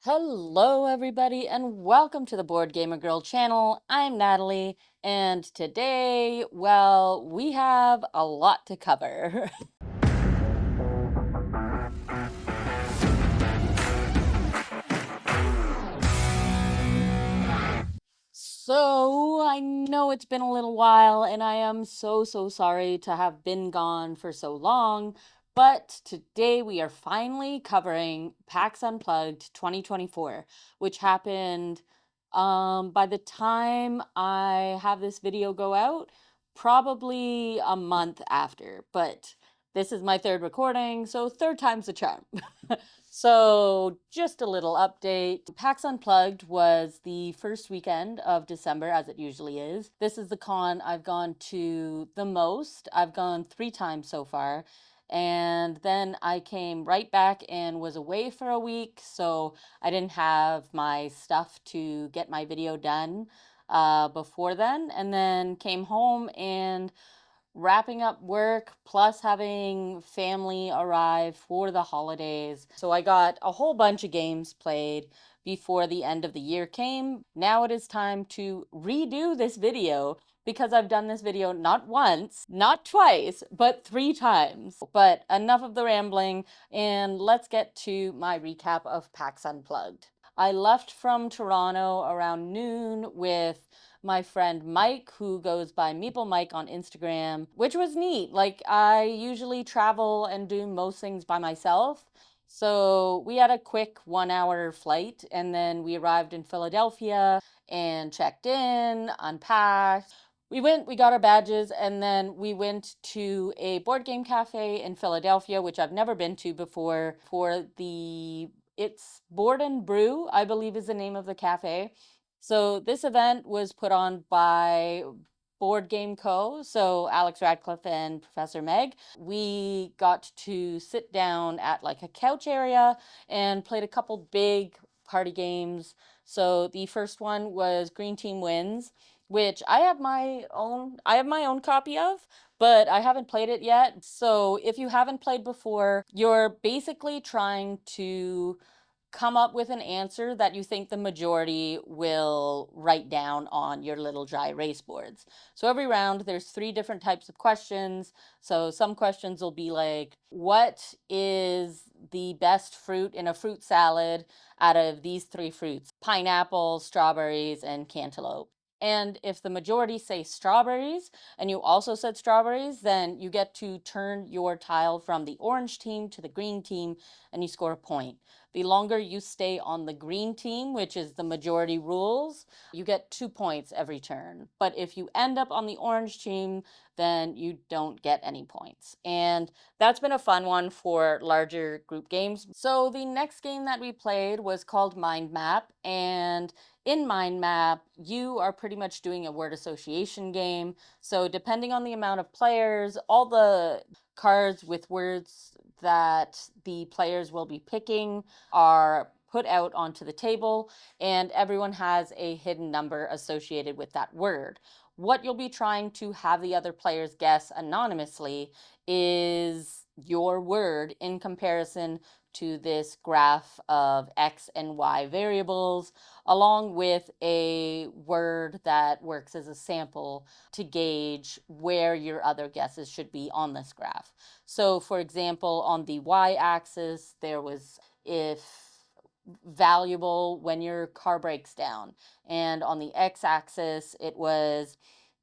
Hello, everybody, and welcome to the Board Gamer Girl channel. I'm Natalie, and today, well, we have a lot to cover. So, I know it's been a little while, and I am so sorry to have been gone for so long, but today we are finally covering PAX Unplugged 2024, which happened by the time I have this video go out, probably a month after, but this is my third recording, so third time's a charm. So, just a little update. PAX Unplugged was the first weekend of December, as it usually is. This is the con I've gone to the most. I've gone 3 times so far. And then I came right back and was away for a week, so I didn't have my stuff to get my video done before then. And then came home and wrapping up work plus having family arrive for the holidays. So I got a whole bunch of games played before the end of the year came. Now it is time to redo this video because I've done this video not once, not twice, but 3 times. But enough of the rambling, and let's get to my recap of PAX Unplugged. I left from Toronto around noon with my friend Mike, who goes by Meeple Mike on Instagram, which was neat. Like, I usually travel and do most things by myself. So we had a quick 1 hour flight, and then we arrived in Philadelphia and checked in, unpacked. We got our badges, and then we went to a board game cafe in Philadelphia, which I've never been to before, it's Board and Brew, I believe is the name of the cafe. So this event was put on by Board Game Co. So Alex Radcliffe and Professor Meg. We got to sit down at like a couch area and played a couple big party games. So the first one was Green Team Wins, which I have my own copy of, but I haven't played it yet. So if you haven't played before, you're basically trying to come up with an answer that you think the majority will write down on your little dry erase boards. So every round there's 3 different types of questions. So some questions will be like, what is the best fruit in a fruit salad out of these 3 fruits? Pineapple, strawberries, and cantaloupe. And if the majority say strawberries and you also said strawberries, then you get to turn your tile from the orange team to the green team and you score a point. The longer you stay on the green team, which is the majority rules, you get 2 points every turn. But if you end up on the orange team, then you don't get any points. And that's been a fun one for larger group games. So the next game that we played was called Mind Map, and in Mind Map, you are pretty much doing a word association game. So depending on the amount of players, all the cards with words that the players will be picking are put out onto the table, and everyone has a hidden number associated with that word. What you'll be trying to have the other players guess anonymously is your word in comparison to this graph of X and Y variables, along with a word that works as a sample to gauge where your other guesses should be on this graph. So for example, on the y-axis, there was if valuable when your car breaks down. And on the x-axis, it was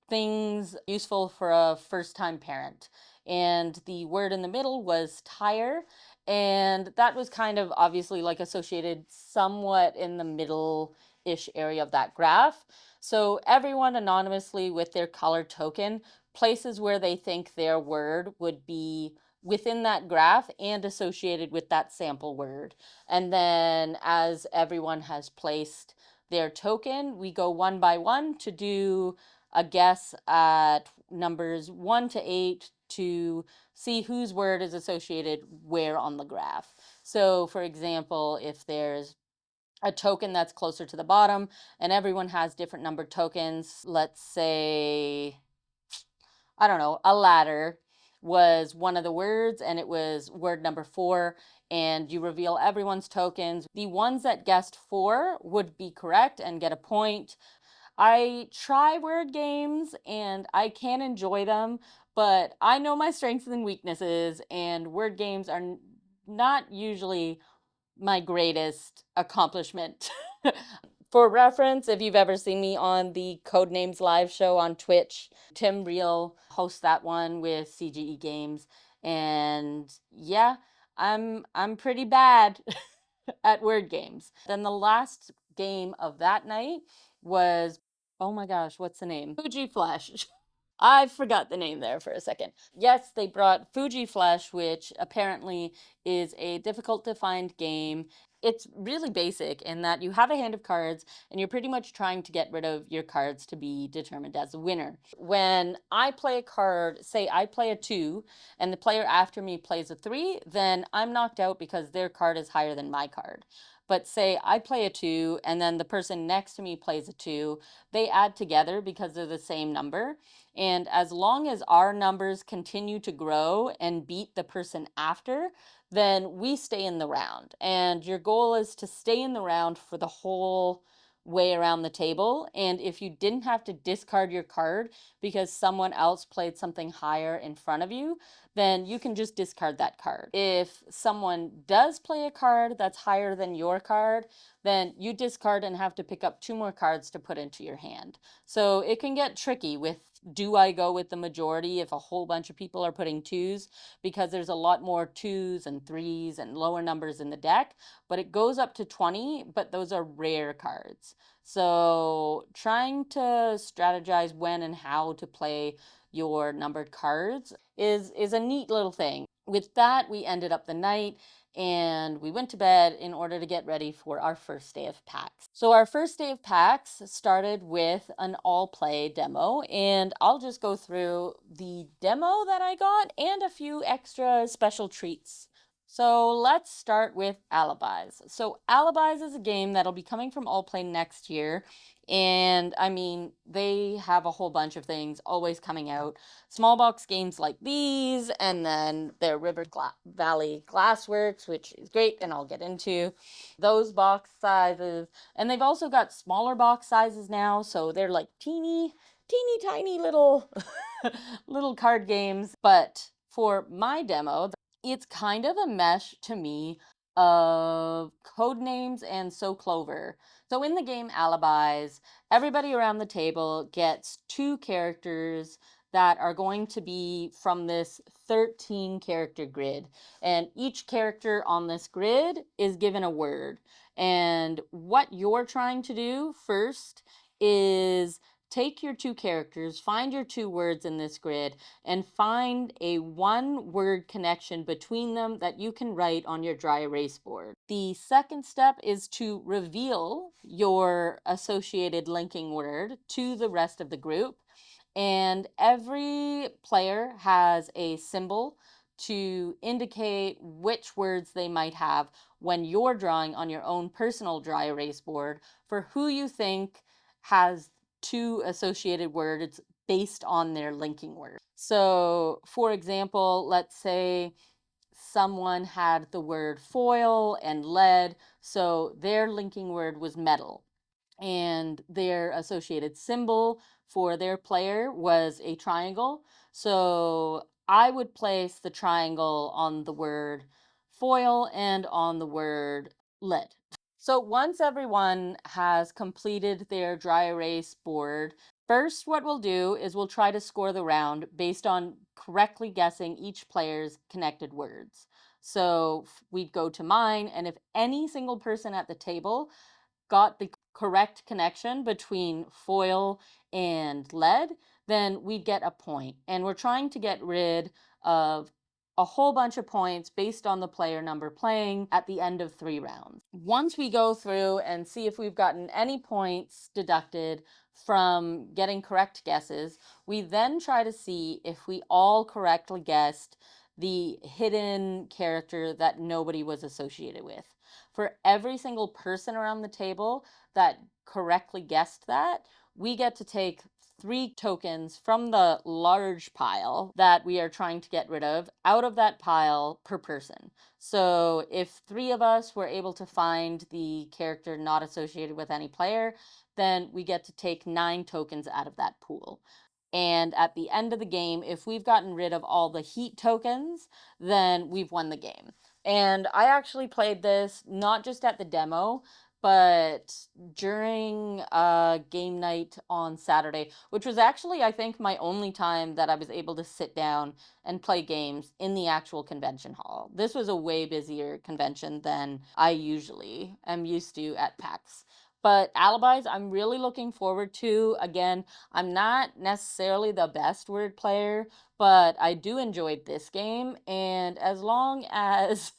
things useful for a first-time parent. And the word in the middle was tire. And that was kind of obviously like associated somewhat in the middle-ish area of that graph. So everyone anonymously with their color token places where they think their word would be within that graph and associated with that sample word. And then as everyone has placed their token, we go one by one to do a guess at numbers 1 to 8 to see whose word is associated where on the graph. So for example, if there's a token that's closer to the bottom and everyone has different numbered tokens, let's say, I don't know, a ladder. was one of the words, and it was word number 4, and you reveal everyone's tokens. The ones that guessed 4 would be correct and get a point. I try word games and I can enjoy them, but I know my strengths and weaknesses, and word games are not usually my greatest accomplishment. For reference, if you've ever seen me on the Codenames live show on Twitch, Tim Reel hosts that one with CGE Games, and yeah, I'm pretty bad at word games. Then the last game of that night was, oh my gosh, what's the name? Fuji Flush. I forgot the name there for a second. Yes, they brought Fuji Flush, which apparently is a difficult to find game. It's really basic in that you have a hand of cards and you're pretty much trying to get rid of your cards to be determined as a winner. When I play a card, say I play a 2 and the player after me plays a 3, then I'm knocked out because their card is higher than my card. But say I play a 2 and then the person next to me plays a 2, they add together because they're the same number. And as long as our numbers continue to grow and beat the person after, then we stay in the round. And your goal is to stay in the round for the whole way around the table. And if you didn't have to discard your card because someone else played something higher in front of you, then you can just discard that card. If someone does play a card that's higher than your card, then you discard and have to pick up 2 more cards to put into your hand. So it can get tricky with, do I go with the majority if a whole bunch of people are putting 2s? Because there's a lot more 2s and 3s and lower numbers in the deck, but it goes up to 20, but those are rare cards. So trying to strategize when and how to play your numbered cards is a neat little thing. With that, we ended up the night and we went to bed in order to get ready for our first day of PAX. So our first day of PAX started with an AllPlay demo, and I'll just go through the demo that I got and a few extra special treats. So let's start with Alibis. So Alibis is a game that'll be coming from AllPlay next year. And I mean, they have a whole bunch of things always coming out. Small box games like these, and then their Valley Glassworks, which is great, and I'll get into those box sizes. And they've also got smaller box sizes now, so they're like teeny tiny little little card games. But for my demo, it's kind of a mesh to me of Codenames and So Clover. So in the game Alibis, everybody around the table gets 2 characters that are going to be from this 13 character grid. And each character on this grid is given a word. And what you're trying to do first is take your 2 characters, find your 2 words in this grid, and find a 1-word connection between them that you can write on your dry erase board. The second step is to reveal your associated linking word to the rest of the group. And every player has a symbol to indicate which words they might have when you're drawing on your own personal dry erase board for who you think has 2 associated words based on their linking word. So, for example, let's say someone had the word foil and lead, so their linking word was metal, and their associated symbol for their player was a triangle. So I would place the triangle on the word foil and on the word lead. So once everyone has completed their dry erase board, first what we'll do is we'll try to score the round based on correctly guessing each player's connected words. So we'd go to mine, and if any single person at the table got the correct connection between foil and lead, then we'd get a point. And we're trying to get rid of a whole bunch of points based on the player number playing at the end of 3 rounds. Once we go through and see if we've gotten any points deducted from getting correct guesses, we then try to see if we all correctly guessed the hidden character that nobody was associated with. For every single person around the table that correctly guessed that, we get to take 3 tokens from the large pile that we are trying to get rid of out of that pile per person. So if 3 of us were able to find the character not associated with any player, then we get to take 9 tokens out of that pool. And at the end of the game, if we've gotten rid of all the heat tokens, then we've won the game. And I actually played this not just at the demo, but during game night on Saturday, which was actually, I think, my only time that I was able to sit down and play games in the actual convention hall. This was a way busier convention than I usually am used to at PAX. But Alibis, I'm really looking forward to. Again, I'm not necessarily the best word player, but I do enjoy this game. And as long as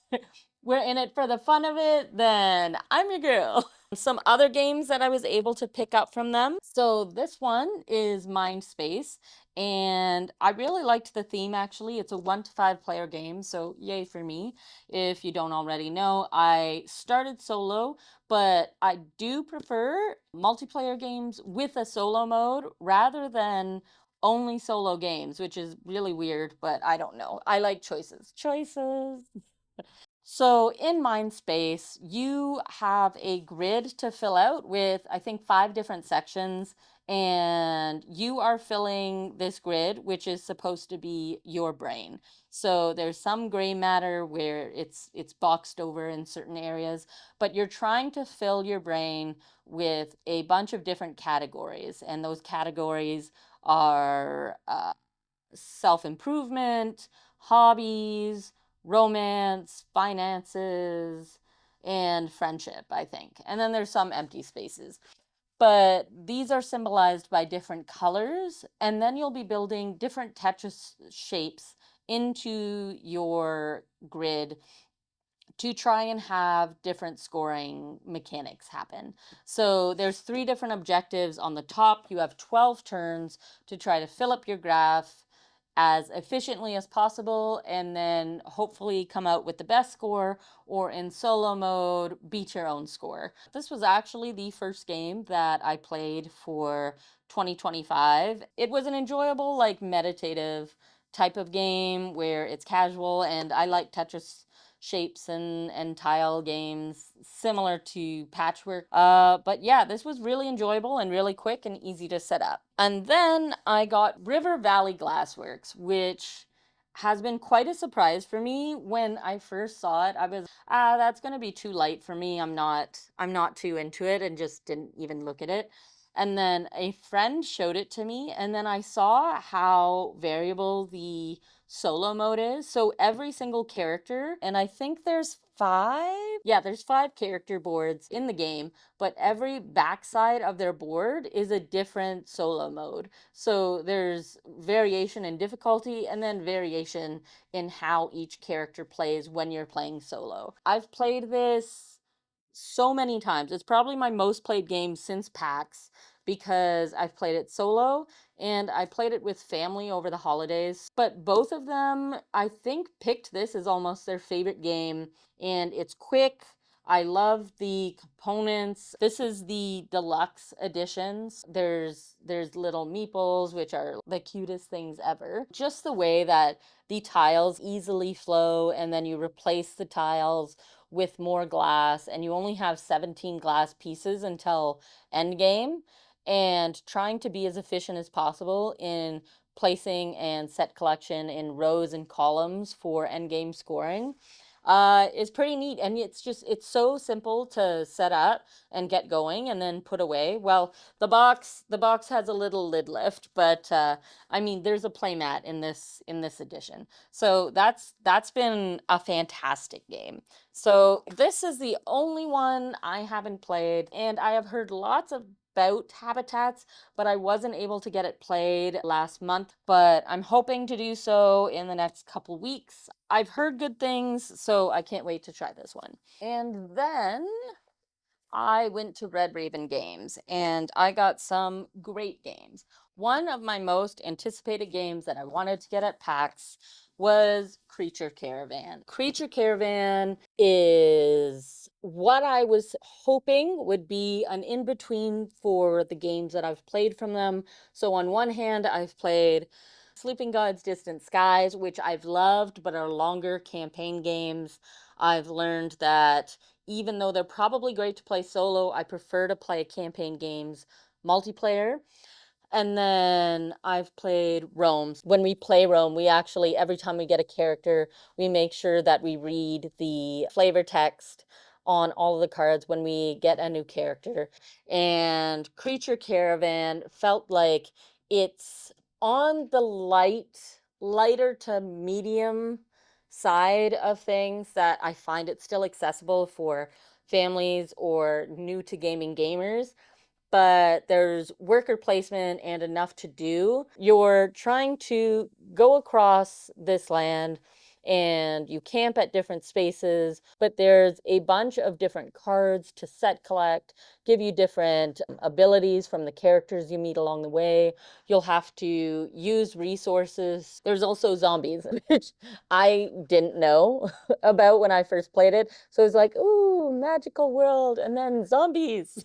we're in it for the fun of it, then I'm your girl. Some other games that I was able to pick up from them. So this one is Mind Space, and I really liked the theme actually. It's a 1 to 5 player game, so yay for me. If you don't already know, I started solo, but I do prefer multiplayer games with a solo mode rather than only solo games, which is really weird, but I don't know. I like choices. Choices. So in Mindspace, you have a grid to fill out with, I think, 5 different sections, and you are filling this grid, which is supposed to be your brain. So there's some gray matter where it's boxed over in certain areas, but you're trying to fill your brain with a bunch of different categories, and those categories are self-improvement, hobbies, romance, finances, and friendship, I think. And then there's some empty spaces. But these are symbolized by different colors, and then you'll be building different Tetris shapes into your grid to try and have different scoring mechanics happen. So there's 3 different objectives on the top. You have 12 turns to try to fill up your graph as efficiently as possible, and then hopefully come out with the best score, or in solo mode, beat your own score. This was actually the first game that I played for 2025. It was an enjoyable, like, meditative type of game where it's casual, and I like Tetris shapes and tile games similar to Patchwork. But yeah, this was really enjoyable and really quick and easy to set up. And then I got River Valley Glassworks, which has been quite a surprise for me. When I first saw it, I was, that's gonna be too light for me. I'm not too into it, and just didn't even look at it. And then a friend showed it to me, and then I saw how variable the solo mode is. So every single character, and I think there's 5, yeah, there's 5 character boards in the game, but every backside of their board is a different solo mode. So there's variation in difficulty, and then variation in how each character plays when you're playing solo. I've played this so many times. It's probably my most played game since PAX, because I've played it solo and I played it with family over the holidays. But both of them, I think, picked this as almost their favorite game, and it's quick. I love the components. This is the deluxe editions. There's little meeples, which are the cutest things ever. Just the way that the tiles easily flow, and then you replace the tiles with more glass, and you only have 17 glass pieces until end game, and trying to be as efficient as possible in placing and set collection in rows and columns for end game scoring is pretty neat. And it's so simple to set up and get going and then put away. Well, the box has a little lid lift, but I mean, there's a playmat in this edition. So that's been a fantastic game. So this is the only one I haven't played, and I have heard lots about Habitats, but I wasn't able to get it played last month, but I'm hoping to do so in the next couple weeks. I've heard good things, so I can't wait to try this one. And then I went to Red Raven Games, and I got some great games. One of my most anticipated games that I wanted to get at PAX was Creature Caravan. Creature Caravan is what I was hoping would be an in-between for the games that I've played from them. So on one hand, I've played Sleeping Gods Distant Skies, which I've loved, but are longer campaign games. I've learned that even though they're probably great to play solo, I prefer to play campaign games multiplayer. And then I've played Rome. When we play Rome, we actually, every time we get a character, we make sure that we read the flavor text on all of the cards when we get a new character. And Creature Caravan felt like it's on the lighter to medium side of things, that I find it still accessible for families or new to gaming gamers, but there's worker placement and enough to do. You're trying to go across this land and you camp at different spaces, but there's a bunch of different cards to set collect, give you different abilities from the characters you meet along the way. You'll have to use resources. There's also zombies, which I didn't know about when I first played it. So it's like, ooh, magical world, and then zombies.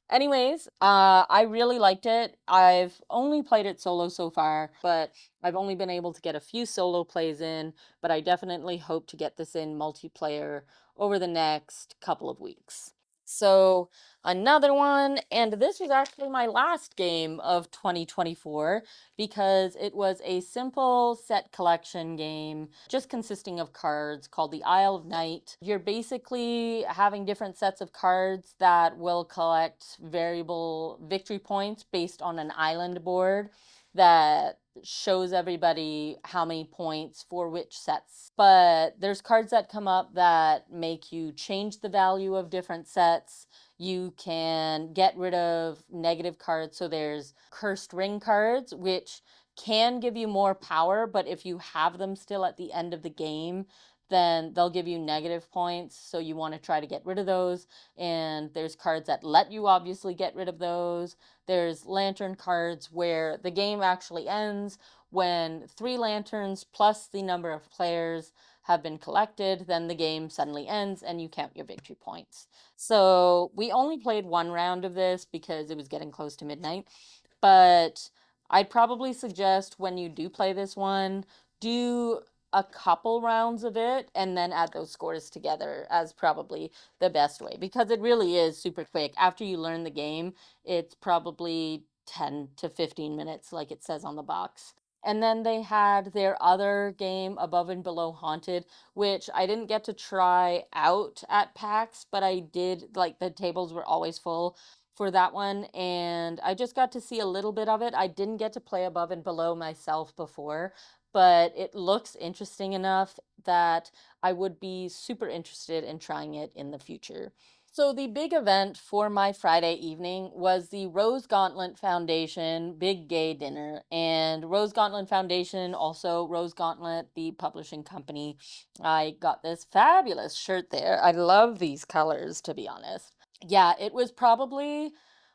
Anyways, I really liked it. I've only played it solo so far, but I've only been able to get a few solo plays in, but I definitely hope to get this in multiplayer over the next couple of weeks. So, another one, and this was actually my last game of 2024 because it was a simple set collection game just consisting of cards called the Isle of Night. You're basically having different sets of cards that will collect variable victory points based on an island board that shows everybody how many points for which sets. But there's cards that come up that make you change the value of different sets. You can get rid of negative cards. So there's cursed ring cards, which can give you more power, but if you have them still at the end of the game, then they'll give you negative points. So you want to try to get rid of those. And there's cards that let you obviously get rid of those. There's lantern cards where the game actually ends when 3 lanterns plus the number of players have been collected, then the game suddenly ends and you count your victory points. So we only played one round of this because it was getting close to midnight, but I'd probably suggest when you do play this one, do a couple rounds of it and then add those scores together as probably the best way, because it really is super quick. After you learn the game, it's probably 10 to 15 minutes, like it says on the box. And then they had their other game, Above and Below Haunted, which I didn't get to try out at PAX, but I did, like, the tables were always full for that one, and I just got to see a little bit of it. I didn't get to play Above and Below myself before, but it looks interesting enough that I would be super interested in trying it in the future. So the big event for my Friday evening was the Rose Gauntlet Foundation Big Gay Dinner. And Rose Gauntlet Foundation, also Rose Gauntlet, the publishing company. I got this fabulous shirt there. I love these colors, to be honest. Yeah, it was probably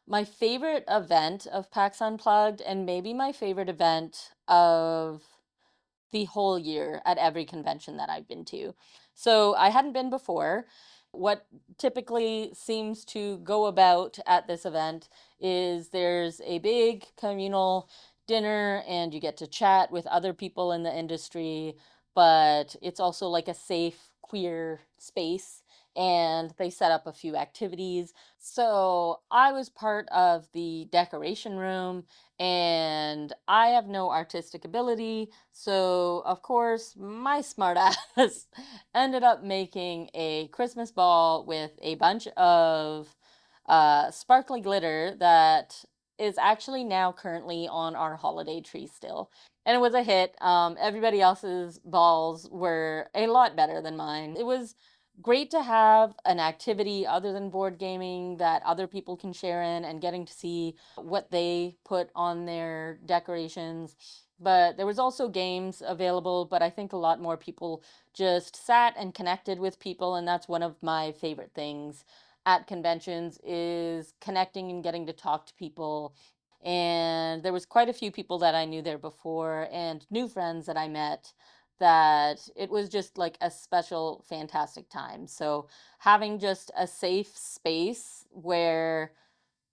my favorite event of PAX Unplugged and maybe my favorite event of the whole year at every convention that I've been to. So I hadn't been before. What typically seems to go about at this event is there's a big communal dinner and you get to chat with other people in the industry, but it's also like a safe queer space, and they set up a few activities. So I was part of the decoration room, and I have no artistic ability. So, of course, my smart ass ended up making a Christmas ball with a bunch of sparkly glitter that is actually now currently on our holiday tree still. And it was a hit. Everybody else's balls were a lot better than mine. It was great to have an activity other than board gaming that other people can share in, and getting to see what they put on their decorations. But there was also games available, but I think a lot more people just sat and connected with people, and that's one of my favorite things at conventions, is connecting and getting to talk to people. And there was quite a few people that I knew there before and new friends that I met that it was just like a special, fantastic time. So having just a safe space where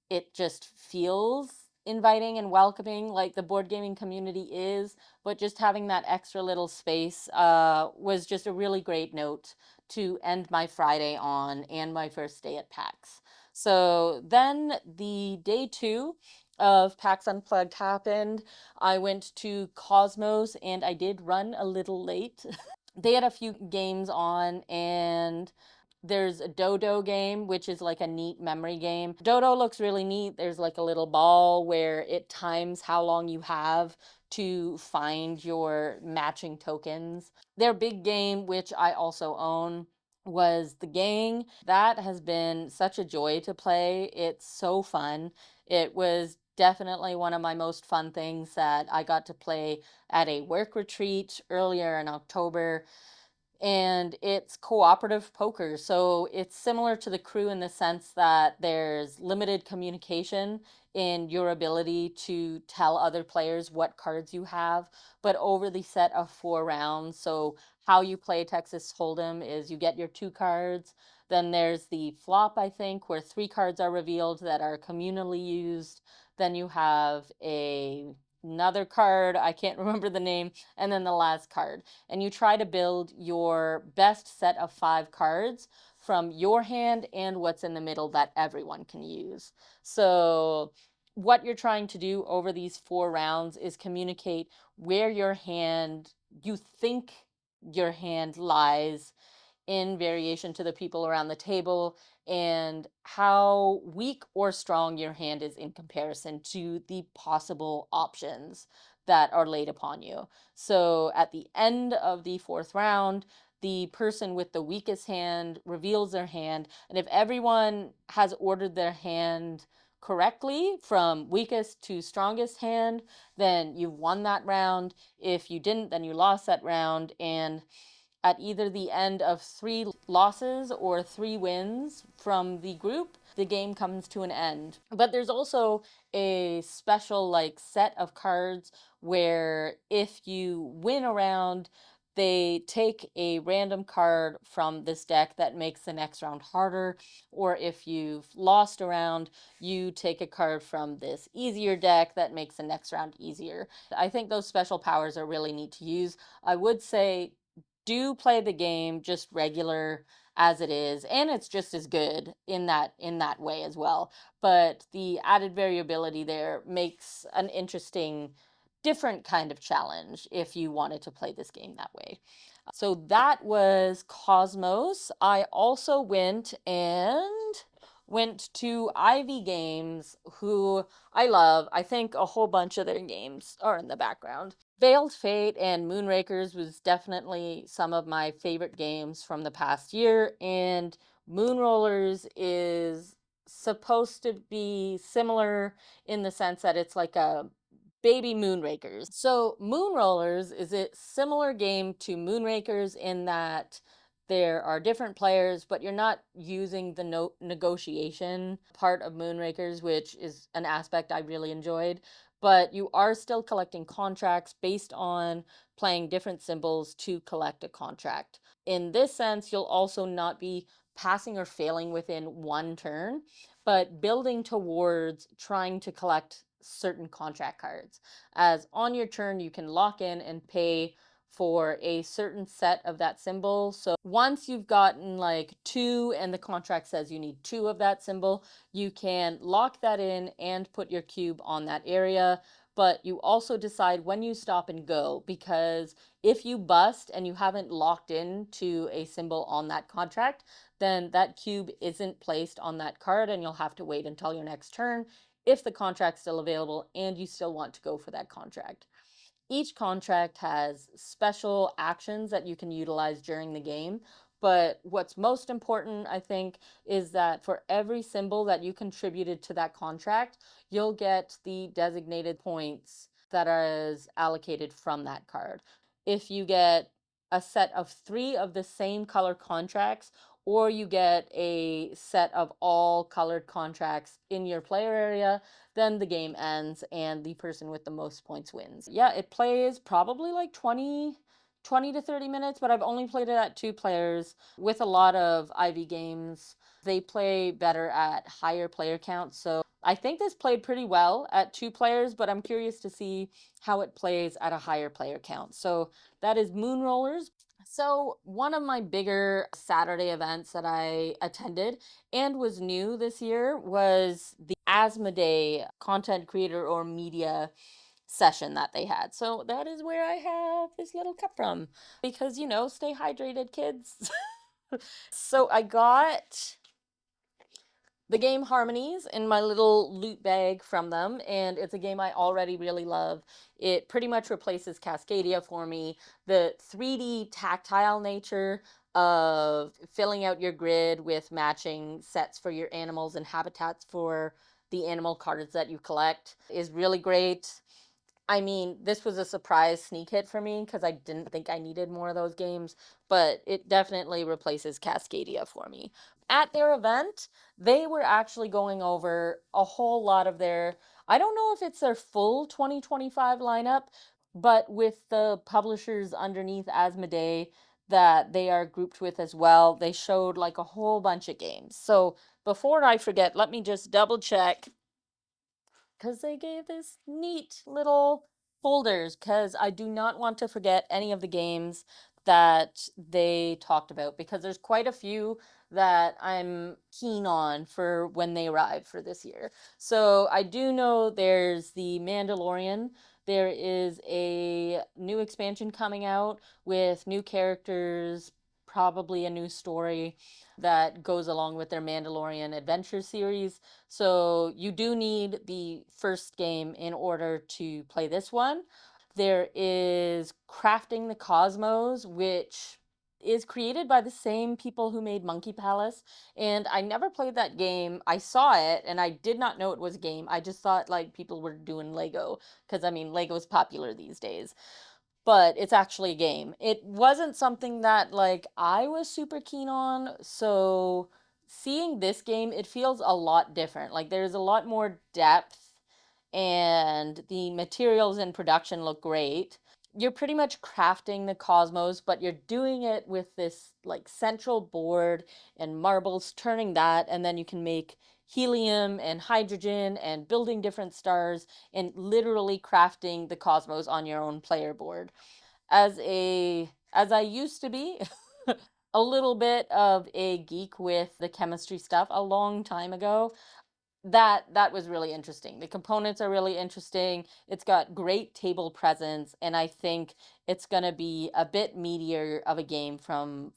it just feels inviting and welcoming like the board gaming community is, but just having that extra little space was just a really great note to end my Friday on and my first day at PAX. So then the day 2 of PAX Unplugged happened. I went to Cosmos and I did run a little late. They had a few games on, and there's a Dodo game, which is like a neat memory game. Dodo looks really neat. There's like a little ball where it times how long you have to find your matching tokens. Their big game, which I also own, was The Gang. That has been such a joy to play. It's so fun. It was definitely one of my most fun things that I got to play at a work retreat earlier in October, and it's cooperative poker. So it's similar to the crew in the sense that there's limited communication in your ability to tell other players what cards you have, but over the set of 4 rounds. So how you play Texas Hold'em is you get your 2 cards. Then there's the flop, I think, where 3 cards are revealed that are communally used. Then you have another card, I can't remember the name, and then the last card. And you try to build your best set of 5 cards from your hand and what's in the middle that everyone can use. So what you're trying to do over these 4 rounds is communicate where you think your hand lies in variation to the people around the table, and how weak or strong your hand is in comparison to the possible options that are laid upon you. So at the end of the 4th round, the person with the weakest hand reveals their hand, and if everyone has ordered their hand correctly from weakest to strongest hand, then you've won that round. If you didn't, then you lost that round, and at either the end of 3 losses or 3 wins from the group, the game comes to an end. But there's also a special like set of cards where if you win a round, they take a random card from this deck that makes the next round harder, or if you've lost a round, you take a card from this easier deck that makes the next round easier. I think those special powers are really neat to use. I would say do play the game just regular as it is, and it's just as good in that way as well, but the added variability there makes an interesting different kind of challenge if you wanted to play this game that way. So that was Cosmos. I also went to Ivy Games, who I love. I think a whole bunch of their games are in the background. Veiled Fate and Moonrakers was definitely some of my favorite games from the past year, and Moonrollers is supposed to be similar in the sense that it's like a baby Moonrakers. So Moonrollers is a similar game to Moonrakers in that there are different players, but you're not using the negotiation part of Moonrakers, which is an aspect I really enjoyed. But you are still collecting contracts based on playing different symbols to collect a contract. In this sense, you'll also not be passing or failing within one turn, but building towards trying to collect certain contract cards. As on your turn, you can lock in and pay for a certain set of that symbol. So once you've gotten like 2 and the contract says you need 2 of that symbol, you can lock that in and put your cube on that area. But you also decide when you stop and go, because if you bust and you haven't locked in to a symbol on that contract, then that cube isn't placed on that card and you'll have to wait until your next turn if the contract's still available and you still want to go for that contract. Each contract has special actions that you can utilize during the game, but what's most important, I think, is that for every symbol that you contributed to that contract, you'll get the designated points that is allocated from that card. If you get a set of 3 of the same color contracts, or you get a set of all colored contracts in your player area, then the game ends and the person with the most points wins. Yeah, it plays probably like 20 20 to 30 minutes, but I've only played it at 2 players. With a lot of Ivy games, they play better at higher player counts. So I think this played pretty well at 2 players, but I'm curious to see how it plays at a higher player count. So that is Moonrollers. So, one of my bigger Saturday events that I attended and was new this year was the Asmodee content creator or media session that they had. So, that is where I have this little cup from because, stay hydrated, kids. So, I got the game Harmonies in my little loot bag from them, and it's a game I already really love. It pretty much replaces Cascadia for me. The 3D tactile nature of filling out your grid with matching sets for your animals and habitats for the animal cards that you collect is really great. I mean, this was a surprise sneak hit for me because I didn't think I needed more of those games, but it definitely replaces Cascadia for me. At their event, they were actually going over a whole lot of their, I don't know if it's their full 2025 lineup, but with the publishers underneath Asmodee that they are grouped with as well, they showed like a whole bunch of games. So before I forget, let me just double check because they gave this neat little folders because I do not want to forget any of the games that they talked about because there's quite a few that I'm keen on for when they arrive for this year. So I do know there's the Mandalorian. There is a new expansion coming out with new characters, probably a new story that goes along with their Mandalorian adventure series. So you do need the first game in order to play this one. There is Crafting the Cosmos, which is created by the same people who made Monkey Palace. And I never played that game. I saw it and I did not know it was a game. I just thought like people were doing Lego because I mean, Lego's popular these days, but it's actually a game. It wasn't something that like I was super keen on, so seeing this game, it feels a lot different. Like there's a lot more depth and the materials in production look great. You're pretty much crafting the cosmos, but you're doing it with this like central board and marbles, turning that, and then you can make helium and hydrogen and building different stars and literally crafting the cosmos on your own player board. As I used to be a little bit of a geek with the chemistry stuff a long time ago, that was really interesting. The components are really interesting. It's got great table presence, and I think it's going to be a bit meatier of a game from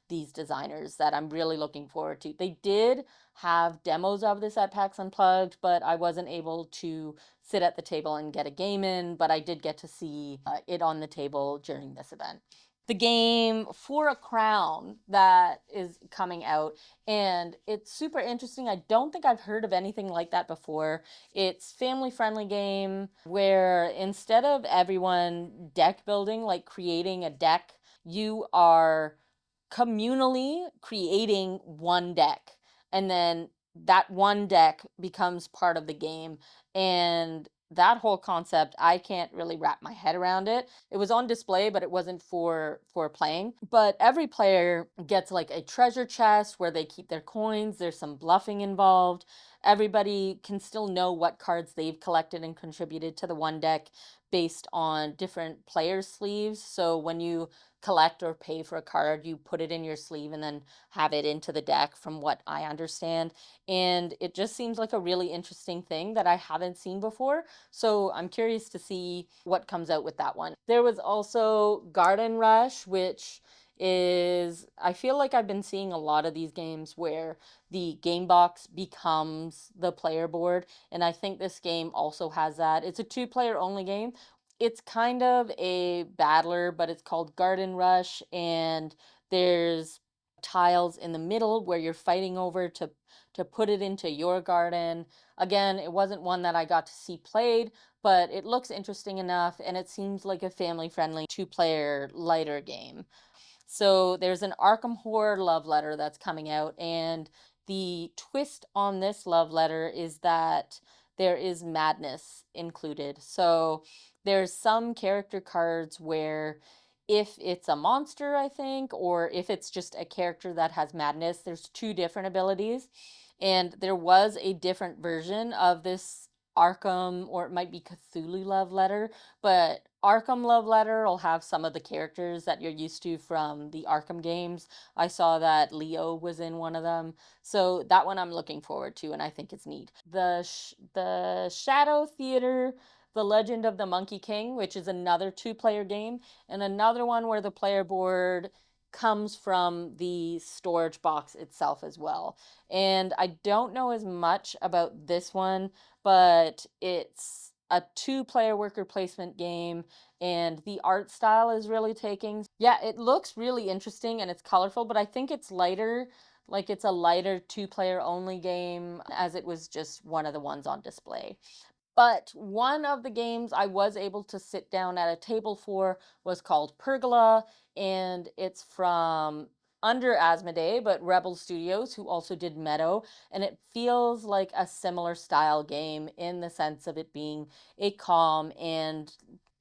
these designers that I'm really looking forward to. They did have demos of this at PAX Unplugged, but I wasn't able to sit at the table and get a game in, but I did get to see it on the table during this event. The game For a Crown that is coming out, and it's super interesting. I don't think I've heard of anything like that before. It's family friendly game where instead of everyone deck building, like creating a deck, you are communally creating one deck, and then that one deck becomes part of the game. And that whole concept, I can't really wrap my head around it. It was on display, but it wasn't for playing. But every player gets like a treasure chest where they keep their coins. There's some bluffing involved. Everybody can still know what cards they've collected and contributed to the one deck based on different player sleeves. So when you collect or pay for a card, you put it in your sleeve and then have it into the deck, from what I understand. And it just seems like a really interesting thing that I haven't seen before. So I'm curious to see what comes out with that one. There was also Garden Rush, which is, I feel like I've been seeing a lot of these games where the game box becomes the player board, and I think this game also has that. It's a 2 player only game. It's kind of a battler, but it's called Garden Rush, and there's tiles in the middle where you're fighting over to put it into your garden. Again, it wasn't one that I got to see played, but it looks interesting enough, and it seems like a family-friendly 2 player lighter game. So there's an Arkham Horror love letter that's coming out, and the twist on this love letter is that there is madness included. So there's some character cards where if it's a monster, I think, or if it's just a character that has madness. There's two different abilities. And there was a different version of this Arkham, or it might be Cthulhu Love Letter, but Arkham Love Letter will have some of the characters that you're used to from the Arkham games. I saw that Leo was in one of them. So that one I'm looking forward to, and I think it's neat. The Shadow Theater, The Legend of the Monkey King, which is another two-player game, and another one where the player board comes from the storage box itself as well. And I don't know as much about this one, but it's a two-player worker placement game, and the art style is really taking. Yeah, it looks really interesting and it's colorful, but I think it's lighter. Like it's a lighter two-player only game, as it was just one of the ones on display. But one of the games I was able to sit down at a table for was called Pergola, and it's from under Asmodee, but Rebel Studios, who also did Meadow, and it feels like a similar style game in the sense of it being a calm and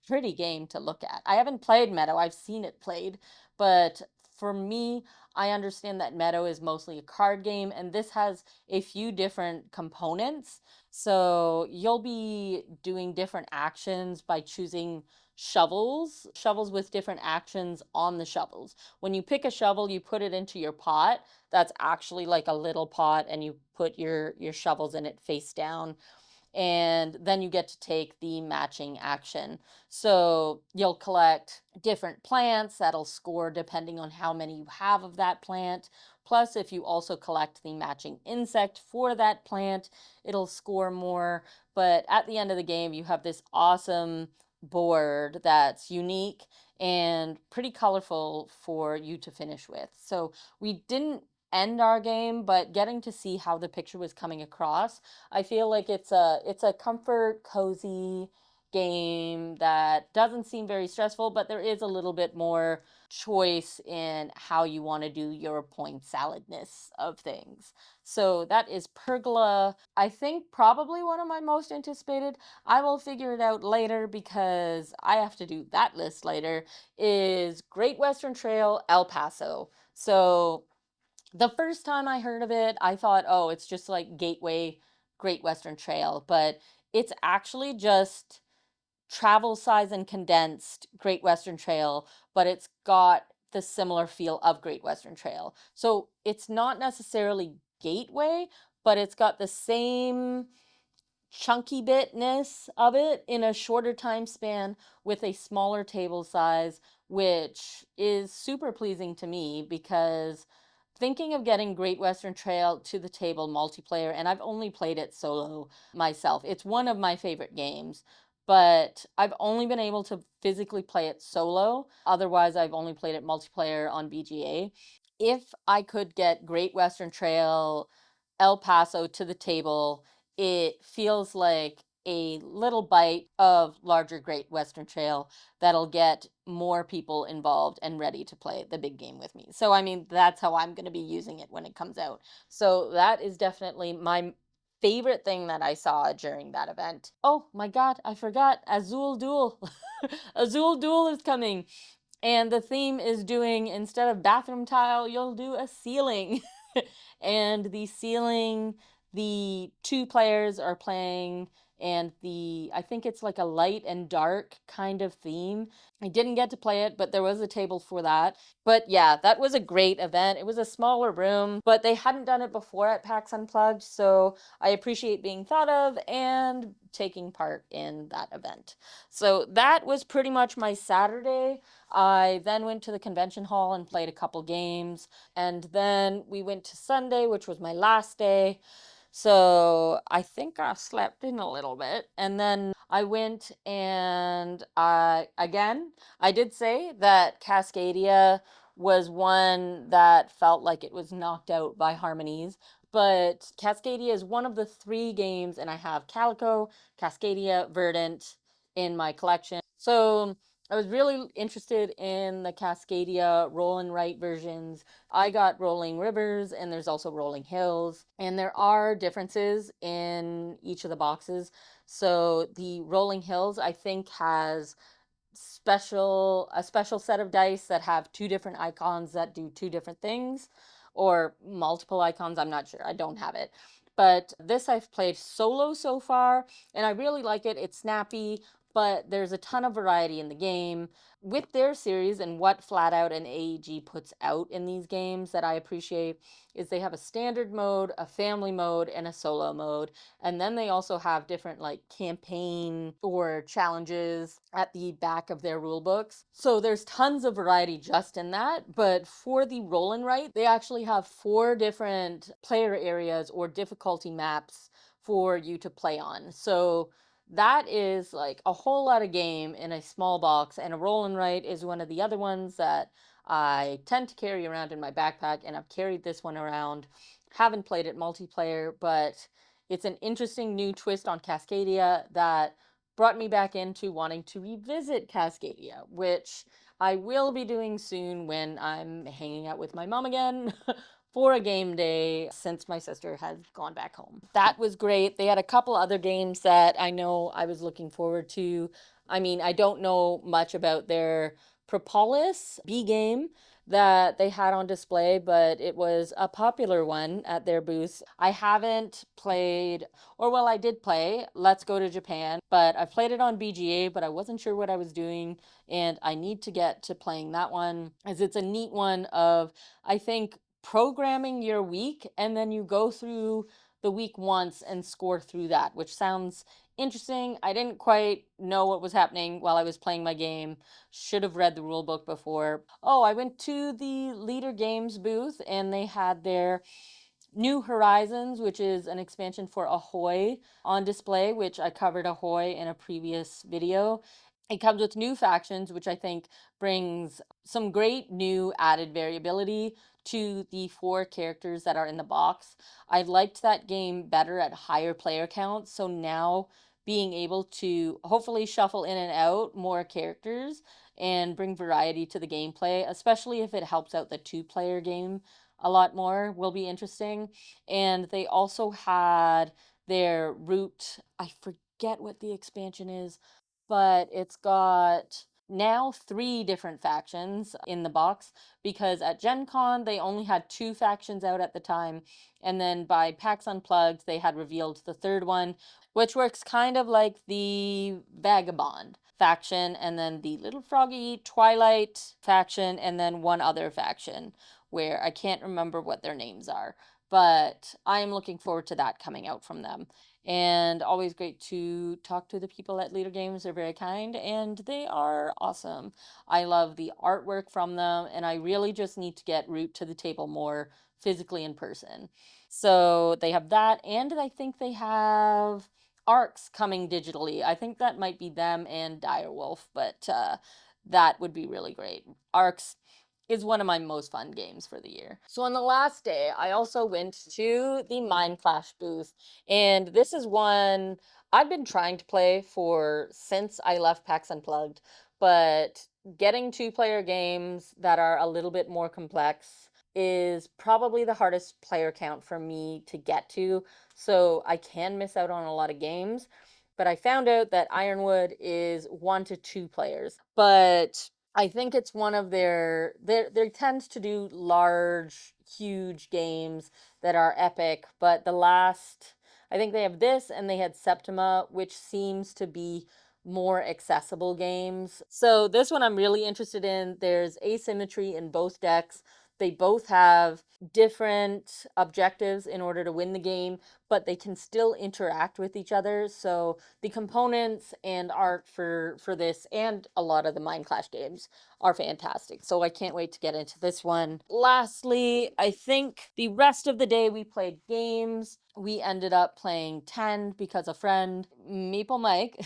pretty game to look at. I haven't played Meadow, I've seen it played, but for me, I understand that Meadow is mostly a card game, and this has a few different components. So you'll be doing different actions by choosing shovels with different actions on the shovels. When you pick a shovel, you put it into your pot. That's actually like a little pot, and you put your shovels in it face down, and then you get to take the matching action. So you'll collect different plants that'll score depending on how many you have of that plant. Plus, if you also collect the matching insect for that plant, it'll score more. But at the end of the game, you have this awesome board that's unique and pretty colorful for you to finish with. So we didn't end our game, but getting to see how the picture was coming across, I feel like it's a comfort, cozy game that doesn't seem very stressful, but there is a little bit more choice in how you want to do your point saladness of things. So that is Pergola. I think probably one of my most anticipated. I will figure it out later because I have to do that list later. Is Great Western Trail El Paso. So the first time I heard of it, I thought, oh, it's just like Gateway Great Western Trail, but it's actually just travel size and condensed Great Western Trail, but it's got the similar feel of Great Western Trail. So it's not necessarily Gateway, but it's got the same chunky bitness of it in a shorter time span with a smaller table size, which is super pleasing to me because thinking of getting Great Western Trail to the table multiplayer, and I've only played it solo myself. It's one of my favorite games, but I've only been able to physically play it solo. Otherwise, I've only played it multiplayer on BGA. If I could get Great Western Trail El Paso to the table, it feels like a little bite of larger Great Western Trail that'll get more people involved and ready to play the big game with me. So, I mean, that's how I'm going to be using it when it comes out. So, that is definitely my favorite thing that I saw during that event. Oh my God, I forgot Azul Duel. Azul Duel is coming. And the theme is doing, instead of bathroom tile, you'll do a ceiling. And the ceiling, the two players are playing, and I think it's like a light and dark kind of theme. I didn't get to play it, but there was a table for that. But yeah, that was a great event. It was a smaller room, but they hadn't done it before at PAX Unplugged, so I appreciate being thought of and taking part in that event. So that was pretty much my Saturday. I then went to the convention hall and played a couple games, and then we went to Sunday, which was my last day. So I think I slept in a little bit, and then I went and I did say that Cascadia was one that felt like it was knocked out by Harmonies, but Cascadia is one of the three games, and I have Calico, Cascadia, Verdant in my collection. So I was really interested in the Cascadia roll and write versions. I got Rolling Rivers, and there's also Rolling Hills, and there are differences in each of the boxes. So the Rolling Hills, I think, has a special set of dice that have two different icons that do two different things, or multiple icons. I'm not sure. I don't have it. But this I've played solo so far, and I really like it. It's snappy, but there's a ton of variety in the game. With their series and what Flatout and AEG puts out in these games that I appreciate is they have a standard mode, a family mode, and a solo mode. And then they also have different like campaign or challenges at the back of their rule books. So there's tons of variety just in that. But for the roll and write, they actually have 4 different player areas or difficulty maps for you to play on. So that is like a whole lot of game in a small box, and a roll and write is one of the other ones that I tend to carry around in my backpack, and I've carried this one around. Haven't played it multiplayer, but it's an interesting new twist on Cascadia that brought me back into wanting to revisit Cascadia, which I will be doing soon when I'm hanging out with my mom again for a game day since my sister has gone back home. That was great. They had a couple other games that I know I was looking forward to. I mean, I don't know much about their Propolis B game that they had on display, but it was a popular one at their booth. I haven't played, or well, I did play Let's Go to Japan, but I played it on BGA, but I wasn't sure what I was doing, and I need to get to playing that one as it's a neat one of, I think, programming your week, and then you go through the week once and score through that, which sounds interesting. I didn't quite know what was happening while I was playing my game. Should have read the rule book before. Oh, I went to the Leader Games booth and they had their New Horizons, which is an expansion for Ahoy, on display, which I covered Ahoy in a previous video. It comes with new factions, which I think brings some great new added variability to the 4 characters that are in the box. I liked that game better at higher player counts, so now being able to hopefully shuffle in and out more characters and bring variety to the gameplay, especially if it helps out the 2-player game a lot more, will be interesting. And they also had their route, I forget what the expansion is, but it's got now 3 different factions in the box, because at Gen Con they only had 2 factions out at the time, and then by PAX Unplugged they had revealed the 3rd one, which works kind of like the Vagabond faction, and then the Little Froggy Twilight faction, and then one other faction where I can't remember what their names are. But I am looking forward to that coming out from them. And always great to talk to the people at Leader Games. They're very kind and they are awesome. I love the artwork from them, and I really just need to get Root to the table more physically in person. So they have that, and I think they have Arcs coming digitally. I think that might be them and Direwolf, but that would be really great. Arcs is one of my most fun games for the year. So on the last day, I also went to the Mindclash booth, and this is one I've been trying to play for since I left PAX Unplugged, but getting 2-player games that are a little bit more complex is probably the hardest player count for me to get to, so I can miss out on a lot of games. But I found out that Ironwood is 1 to 2 players, but I think it's one of they tend to do large, huge games that are epic, but I think they have this and they had Septima, which seems to be more accessible games. So this one I'm really interested in. There's asymmetry in both decks. They both have different objectives in order to win the game, but they can still interact with each other. So the components and art for this and a lot of the Mindclash games are fantastic. So I can't wait to get into this one. Lastly, I think the rest of the day we played games. We ended up playing 10 because a friend, Maple Mike,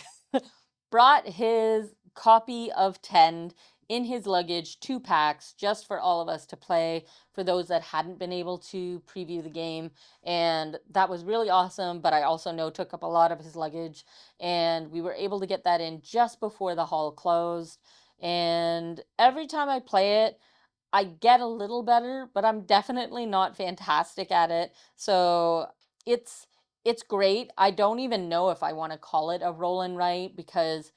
brought his copy of 10 in his luggage to PAX just for all of us to play, for those that hadn't been able to preview the game. And that was really awesome, but I also know took up a lot of his luggage, and we were able to get that in just before the hall closed. And every time I play it, I get a little better, but I'm definitely not fantastic at it. So it's it's great. I don't even know if I want to call it a roll and write, because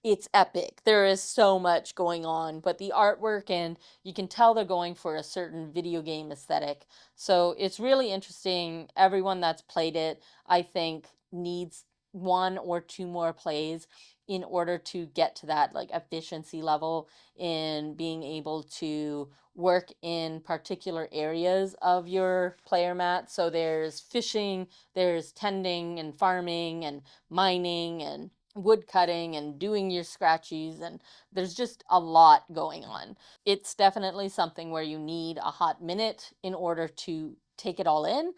it's epic. There is so much going on, but the artwork, and you can tell they're going for a certain video game aesthetic. So it's really interesting. Everyone that's played it, I think, needs one or two more plays in order to get to that like efficiency level in being able to work in particular areas of your player mat. So there's fishing, there's tending and farming and mining and wood cutting and doing your scratchies, and there's just a lot going on. It's definitely something where you need a hot minute in order to take it all in,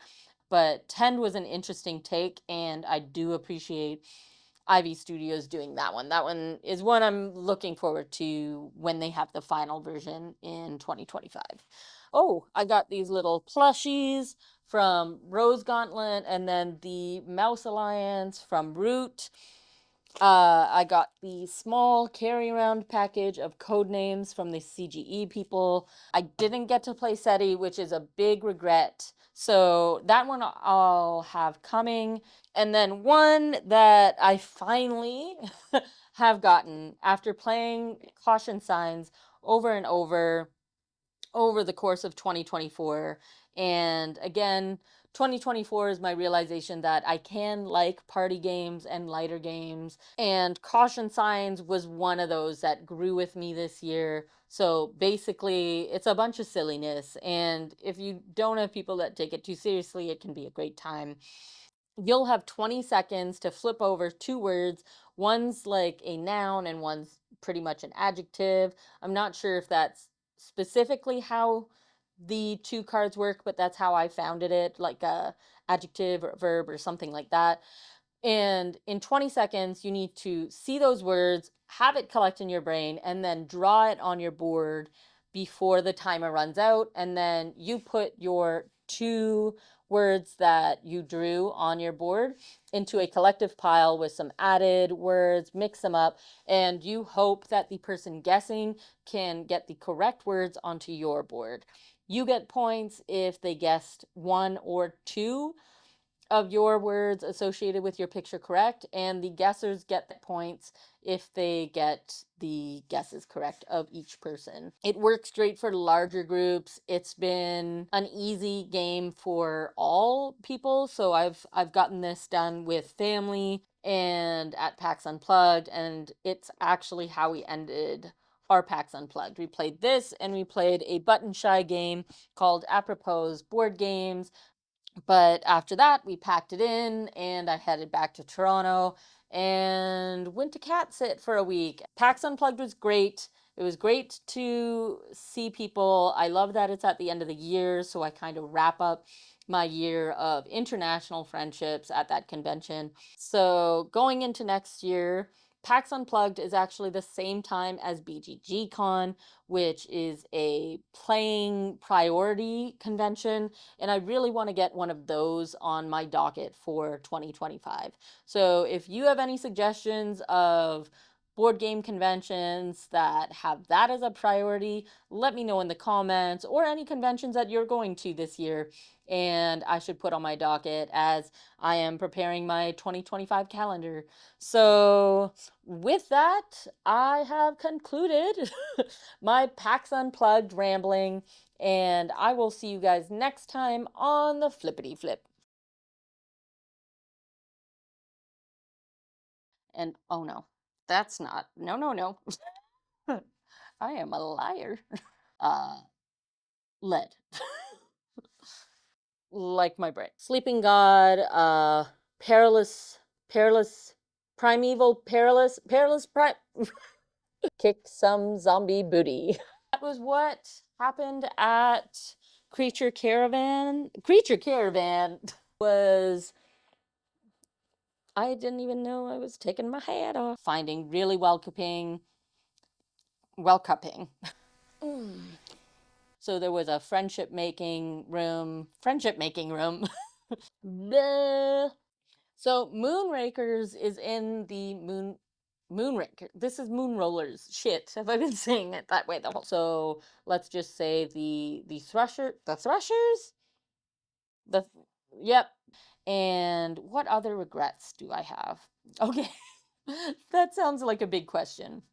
but Tend was an interesting take, and I do appreciate Ivy Studios doing that one. That one is one I'm looking forward to when they have the final version in 2025. Oh, I got these little plushies from Rose Gauntlet, and then the Mouse Alliance from Root. I got the small carry-around package of code names from the CGE people. I didn't get to play SETI, which is a big regret. So that one I'll have coming. And then one that I finally have gotten after playing Caution Signs over and over the course of 2024. And again, 2024 is my realization that I can like party games and lighter games. And Caution Signs was one of those that grew with me this year. So basically, it's a bunch of silliness. And if you don't have people that take it too seriously, it can be a great time. You'll have 20 seconds to flip over two words. One's like a noun and one's pretty much an adjective. I'm not sure if that's specifically how the two cards work, but that's how I found it, like a adjective or verb or something like that. And in 20 seconds, you need to see those words, have it collect in your brain, and then draw it on your board before the timer runs out. And then you put your two words that you drew on your board into a collective pile with some added words, mix them up, and you hope that the person guessing can get the correct words onto your board. You get points if they guessed one or two of your words associated with your picture correct, and the guessers get the points if they get the guesses correct of each person. It works great for larger groups. It's been an easy game for all people, so I've gotten this done with family and at PAX Unplugged, and it's actually how we ended our PAX Unplugged. We played this, and we played a button shy game called Apropos Board Games. But after that, we packed it in and I headed back to Toronto and went to cat sit for a week. PAX Unplugged was great. It was great to see people. I love that it's at the end of the year, so I kind of wrap up my year of international friendships at that convention. So going into next year, PAX Unplugged is actually the same time as BGG Con, which is a playing priority convention, and I really want to get one of those on my docket for 2025. So if you have any suggestions of board game conventions that have that as a priority, let me know in the comments, or any conventions that you're going to this year and I should put on my docket as I am preparing my 2025 calendar. So with that, I have concluded my PAX Unplugged rambling, and I will see you guys next time on the Flippity Flip. And oh no, that's not. No, no, no. I am a liar. Lead. Like my brain. Sleeping God, perilous, perilous, primeval, perilous prime. Kick some zombie booty. That was what happened at Creature Caravan. Creature Caravan was, I didn't even know I was taking my hat off. Finding really well cupping. So there was a friendship making room. So Moonrakers is in the Moonraker. This is Moonrollers. Shit, have I been saying it that way the whole? So let's just say the Threshers. The Yep. And what other regrets do I have? Okay. That sounds like a big question.